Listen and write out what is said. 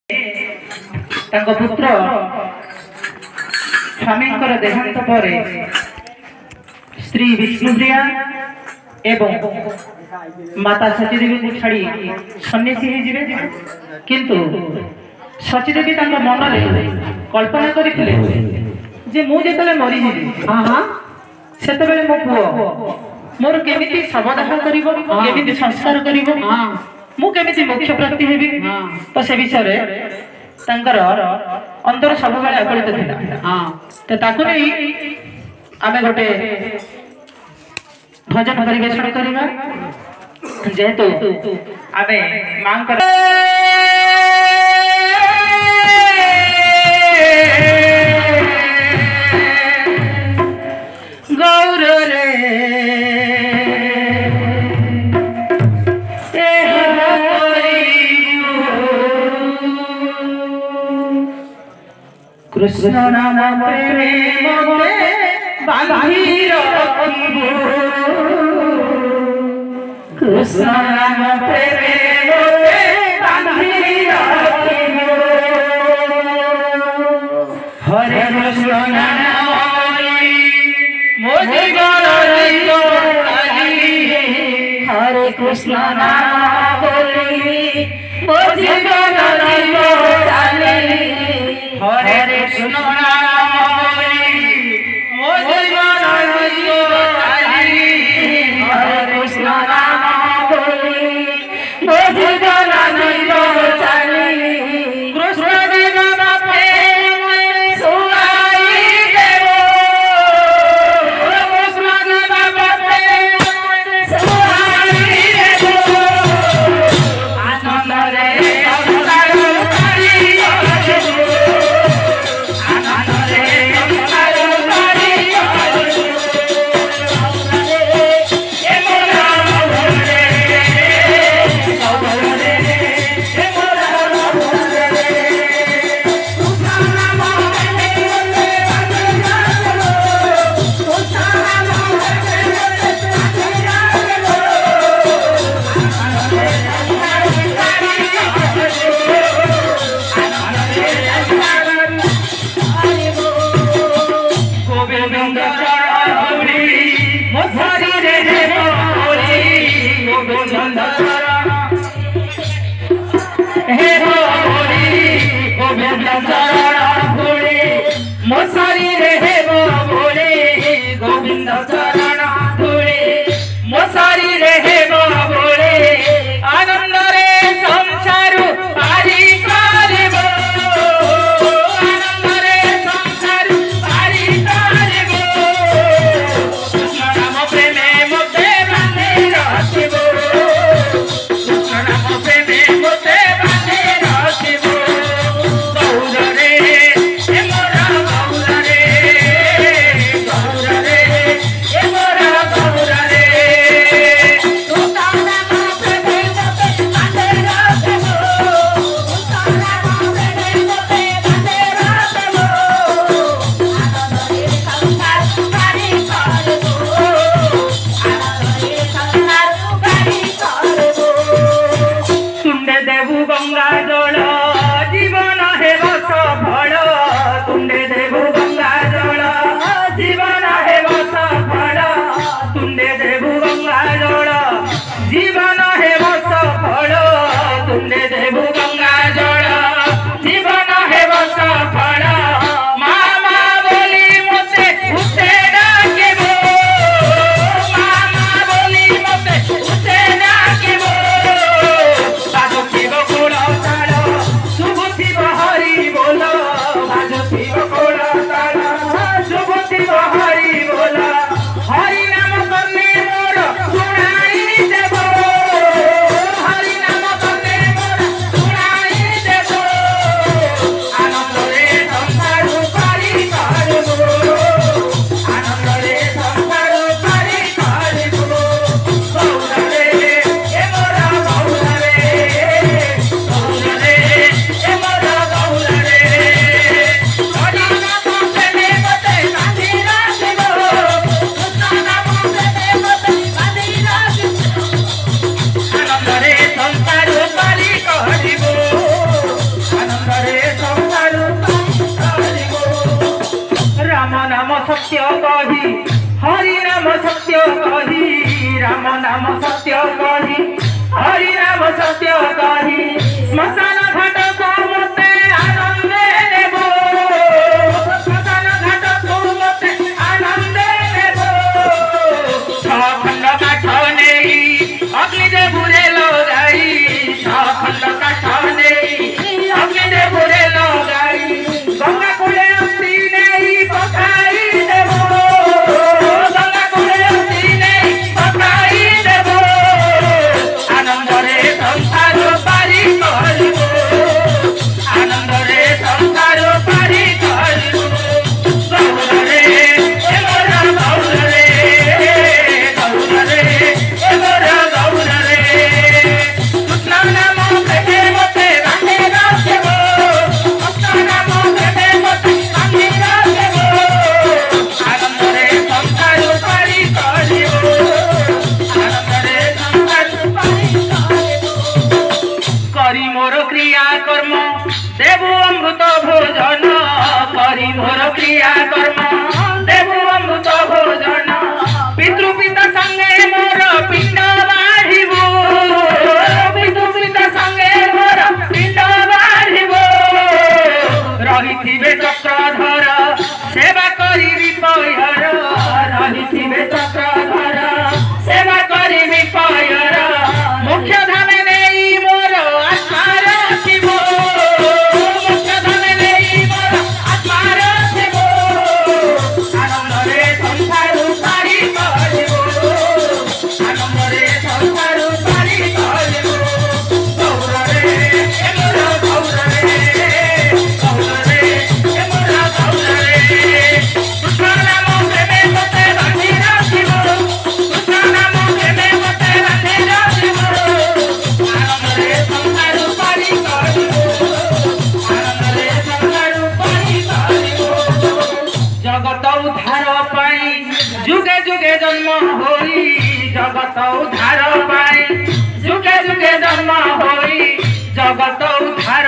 पुत्र स्वामी देहांत पर स्त्री विष्णुप्रिया एवं माता सचीदेवी को छाड़ी सन्यासी किंतु सचीदेवी मन में कल्पना करते मुझे मरीजी से मो पुओ मोर केमिति शवदाह कर संस्कार कर मुझे मोक्ष प्राप्ति हेबी तो से विषय अंदर सब आकलित थी तो आमे गोटे भजन परिवेषण करवा जेहेतु आमे मां गौर रे कृष्ण नाम प्रेम बांधी रखिबो कृष्ण नाम प्रेम बांधी रखिबो हरे कृष्ण नाम मो जीवन हरे कृष्ण नाम बोली मो जीवन हरे कृष्ण नाम मो जीवन हरे कृष्ण नाम बोली मो जीवन कृष्ण जीवन प्रेम सुनाई देवो कृष्ण जीवन प्रेम सुनाई देवो आनंद रे सत्य कही हरि नाम सत्य कही राम नाम सत्य कही हरि नाम सत्य कही श्मशान घाट को मते आनंदे देबो श्मशान घाट को मते आनंदे देबो छखंड काठ नेई अग्नि दे बुरे लगाई छखंड काठ नेई अग्नि दे बुरे लगाई गंगा कूले अस्थि नेई पकाई देबो गंगा कूले अस्थि नेई पकाई देबो आनंद रे संसार पारी करिबो आनंद रे संसार पारी करिबो गौर रे ए मोरा गौर रे गौर रे ए मोरा गौर रे कृष्ण नाम प्रेमे मते बांधे राखेबो कृष्ण नाम प्रेमे मते बांधे राखेबो आनंद रे संसार पारी करिबो आनंद रे संसार पारी करिबो करी मोर क्रिया कर्म देबु अमृत भोजन करी मोर क्रिया कर्म देबु अमृत भोजन पितृ पिता संगे मोर पिंड बाढ़िबो पितृ पिता संगे मोर पिंड बाढ़िबो रहिथिबे चक्रधर सेवा करिबि पयर रहिथिबे चक्रधर सेवा करिबि पयर मुख्य धामे नेई मोर आत्मा रखिबो मुख्य धामे नेई मोर आत्मा रखिबो आनंद रे संसार पारी करिबो आनंद रे संसार पारी करिबो गौर रे ए मोर गौर रे गौर रे ए मोर गौर रे कृष्ण नाम प्रेमे मते बांधि राखिबो कृष्ण नाम प्रेमे मते बांधि राखिबो आनंद रे संसार पारी करिबो आनंद रे संसार पारी करिबो जगत उद्धार पाई जुगे जुगे जन्म होई जगत उद्धार पाई जुगे जुगे जन्म होई जगत उद्धार